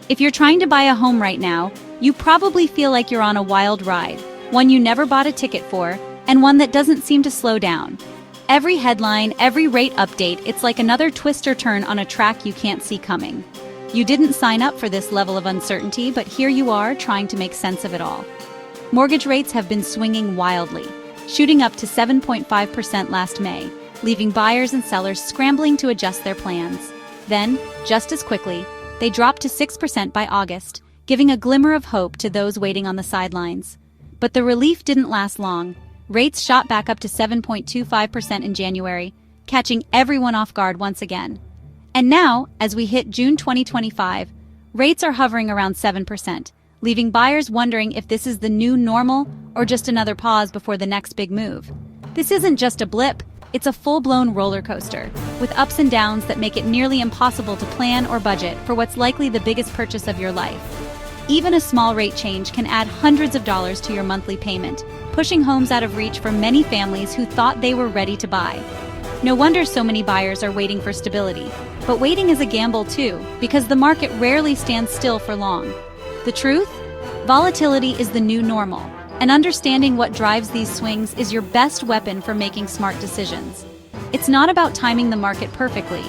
If you're trying to buy a home right now, you probably feel like you're on a wild ride, one you never bought a ticket for, and one that doesn't seem to slow down. Every headline, every rate update, it's like another twist or turn on a track you can't see coming. You didn't sign up for this level of uncertainty, but here you are trying to make sense of it all. Mortgage rates have been swinging wildly, shooting up to 7.5% last May, leaving buyers and sellers scrambling to adjust their plans. Then, just as quickly, they dropped to 6% by August, giving a glimmer of hope to those waiting on the sidelines. But the relief didn't last long. Rates shot back up to 7.25% in January, catching everyone off guard once again. And now, as we hit June 2025, rates are hovering around 7%, leaving buyers wondering if this is the new normal or just another pause before the next big move. This isn't just a blip, it's a full-blown roller coaster, with ups and downs that make it nearly impossible to plan or budget for what's likely the biggest purchase of your life. Even a small rate change can add hundreds of dollars to your monthly payment, pushing homes out of reach for many families who thought they were ready to buy. No wonder so many buyers are waiting for stability. But waiting is a gamble too, because the market rarely stands still for long. The truth? Volatility is the new normal, and understanding what drives these swings is your best weapon for making smart decisions. It's not about timing the market perfectly.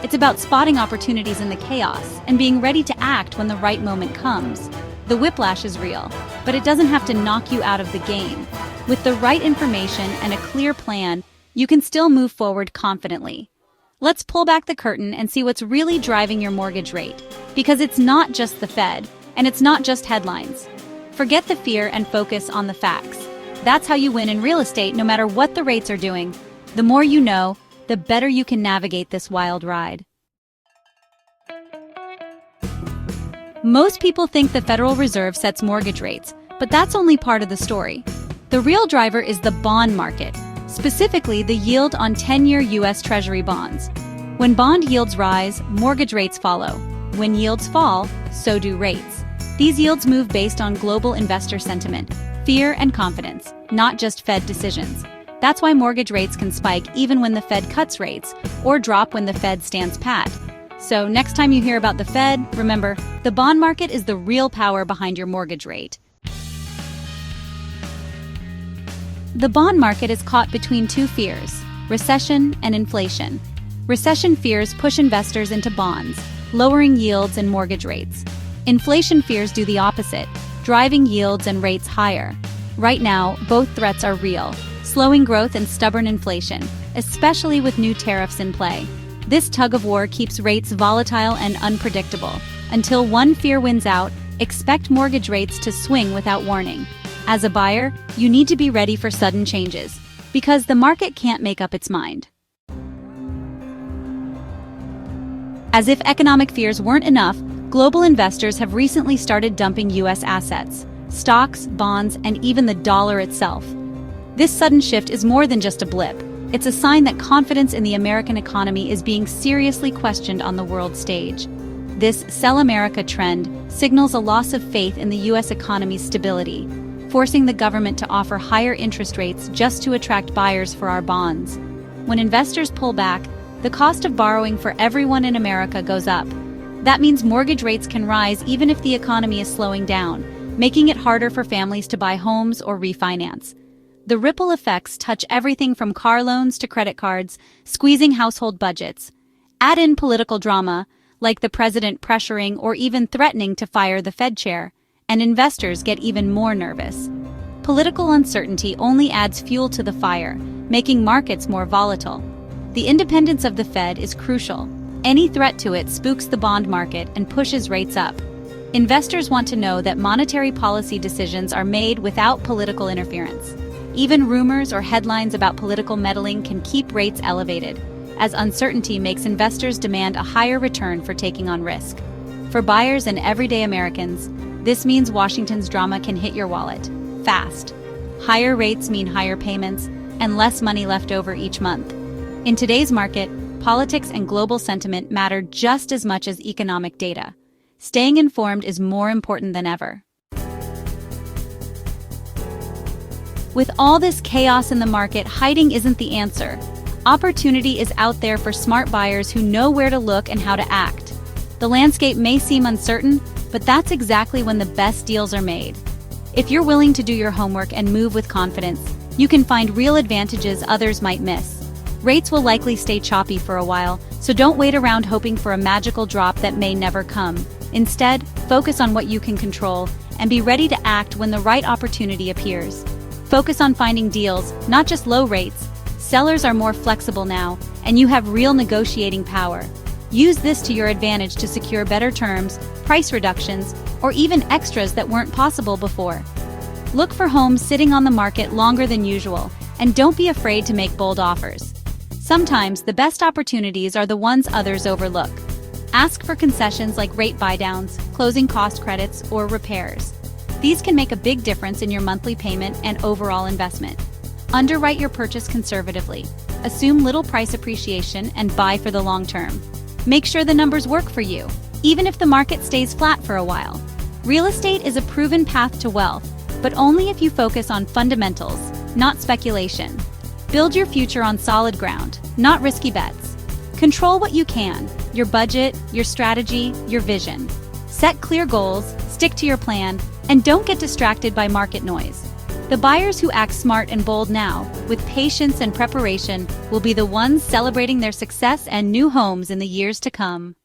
It's about spotting opportunities in the chaos and being ready to act when the right moment comes. The whiplash is real, but it doesn't have to knock you out of the game. With the right information and a clear plan, you can still move forward confidently. Let's pull back the curtain and see what's really driving your mortgage rate, because it's not just the Fed, and it's not just headlines. Forget the fear and focus on the facts. That's how you win in real estate no matter what the rates are doing. The more you know, the better you can navigate this wild ride. Most people think the Federal Reserve sets mortgage rates, but that's only part of the story. The real driver is the bond market, specifically the yield on 10-year U.S. Treasury bonds. When bond yields rise, mortgage rates follow. When yields fall, so do rates. These yields move based on global investor sentiment, fear and confidence, not just Fed decisions. That's why mortgage rates can spike even when the Fed cuts rates, or drop when the Fed stands pat. So next time you hear about the Fed, remember, the bond market is the real power behind your mortgage rate. The bond market is caught between two fears: recession and inflation. Recession fears push investors into bonds, lowering yields and mortgage rates. Inflation fears do the opposite, driving yields and rates higher. Right now, both threats are real, slowing growth and stubborn inflation, especially with new tariffs in play. This tug-of-war keeps rates volatile and unpredictable. Until one fear wins out, expect mortgage rates to swing without warning. As a buyer, you need to be ready for sudden changes, because the market can't make up its mind. As if economic fears weren't enough, global investors have recently started dumping U.S. assets, stocks, bonds, and even the dollar itself. This sudden shift is more than just a blip. It's a sign that confidence in the American economy is being seriously questioned on the world stage. This Sell America trend signals a loss of faith in the U.S. economy's stability, forcing the government to offer higher interest rates just to attract buyers for our bonds. When investors pull back, the cost of borrowing for everyone in America goes up. That means mortgage rates can rise even if the economy is slowing down, making it harder for families to buy homes or refinance. The ripple effects touch everything from car loans to credit cards, squeezing household budgets. Add in political drama, like the president pressuring or even threatening to fire the Fed chair, and investors get even more nervous. Political uncertainty only adds fuel to the fire, making markets more volatile. The independence of the Fed is crucial. Any threat to it spooks the bond market and pushes rates up. Investors want to know that monetary policy decisions are made without political interference. Even rumors or headlines about political meddling can keep rates elevated, as uncertainty makes investors demand a higher return for taking on risk. For buyers and everyday Americans, this means Washington's drama can hit your wallet fast. Higher rates mean higher payments and less money left over each month. In today's market, politics and global sentiment matter just as much as economic data. Staying informed is more important than ever. With all this chaos in the market, hiding isn't the answer. Opportunity is out there for smart buyers who know where to look and how to act. The landscape may seem uncertain, but that's exactly when the best deals are made. If you're willing to do your homework and move with confidence, you can find real advantages others might miss. Rates will likely stay choppy for a while, so don't wait around hoping for a magical drop that may never come. Instead, focus on what you can control and be ready to act when the right opportunity appears. Focus on finding deals, not just low rates. Sellers are more flexible now, and you have real negotiating power. Use this to your advantage to secure better terms, price reductions, or even extras that weren't possible before. Look for homes sitting on the market longer than usual, and don't be afraid to make bold offers. Sometimes the best opportunities are the ones others overlook. Ask for concessions like rate buydowns, closing cost credits, or repairs. These can make a big difference in your monthly payment and overall investment. Underwrite your purchase conservatively. Assume little price appreciation and buy for the long term. Make sure the numbers work for you, even if the market stays flat for a while. Real estate is a proven path to wealth, but only if you focus on fundamentals, not speculation. Build your future on solid ground, not risky bets. Control what you can: your budget, your strategy, your vision. Set clear goals, stick to your plan, and don't get distracted by market noise. The buyers who act smart and bold now, with patience and preparation, will be the ones celebrating their success and new homes in the years to come.